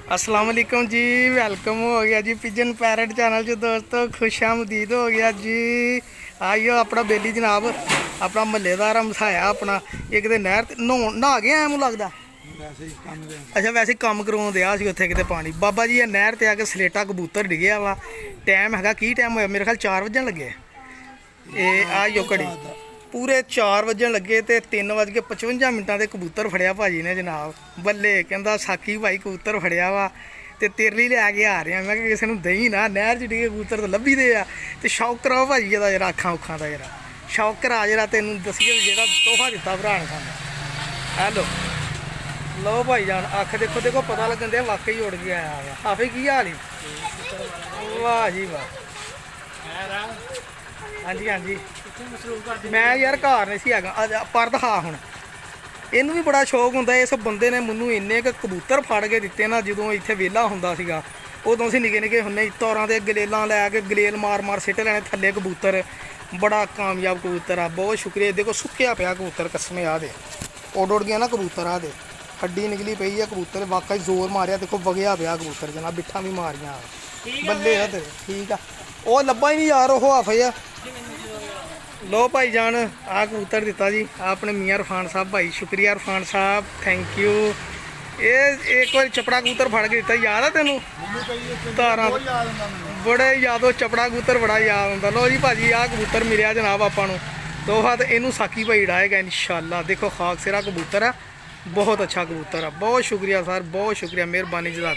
अस्सलाम वालेकुम जी, वेलकम हो गया जी पिजन पैरट चैनल च दोस्तों। खुशामदीद हो गया जी। आइयो अपना बेली जनाब, अपना महल्लेदार मसाया अपना एक ते नहर नहा गया ऐ मुझे लगता। अच्छा वैसे कम करवाउण दिया सी उत्थे किते पानी। बाबा जी नहर ते आके सलेटा कबूतर डिगया वा। टाइम हैगा की टाइम होया, मेरे ख्याल 4 वजन लगे। आइयो घड़ी पूरे 4 वजन लगे तो 3:55 के कबूतर फड़िया भाजी ने जनाब। बल्ले कहता साकी भाई कबूतर फड़िया वा तो तेरे लिए लैके आ रहे हैं। मैं किसी को दई ना, नहर च डिगे कबूतर तो लभी दे आ। तो शौक कराओ भाजी का जरा अखा उखा का जरा शौक करा जरा तेन दसिए जो तोहफा दिता भरा ने सानू। हेलो लो भाई जान अख देखो देखो पता लगन दिया वाकई उड़ के आया वा। हाफे की हाल ही? वाह जी वाह। हाँ जी हाँ जी। मैं यार घर नहीं सी हैगा पर दिखा हुण इनू भी बड़ा शौक होंदा। इस बंदे ने मैनू इन्ने क कबूतर फड़ के दिते ना जो इत्थे वेला हुंदा सीगा। उदों असीं निके निके हुन्ने तौरां दे गलेलां लैके गलेल मार मार सिੱਟ ਲੈਣੇ थल्ले कबूतर। बड़ा कामयाब कबूतर आ, बहुत शुक्रिया। देखो सुक्या पिया कबूतर कसम आ दे उड़ गया ना कबूतर। आ दे हड्डी निकली पई है कबूतर, वाकई जोर मारिया। देखो वगया पिया कबूतर जनाब, बिठा भी मारियां बल्ले है तेरे। ठीक आ ਉਹ ਲੱਭਾ ਹੀ नहीं यार, ਉਹ हाफे आ। लो भाई जान आ कबूतर दिता जी अपने मियाँ इरफान साहब भाई, शुक्रिया इरफान साहब, थैंक यू। ये एक बार चपड़ा कबूतर फड़ के दिता, याद है तेनू? तारा बड़े यादो चपड़ा कबूतर बड़ा याद आता। लो जी भाजी आ कबूतर मिले जनाब आपा तोहफा, तो इनू साकी भाई उड़ाएगा इंशाल्लाह। देखो खाक सिरा कबूतर है, बहुत अच्छा कबूतर है। बहुत शुक्रिया सर, बहुत शुक्रिया, मेहरबानी जज़ाक।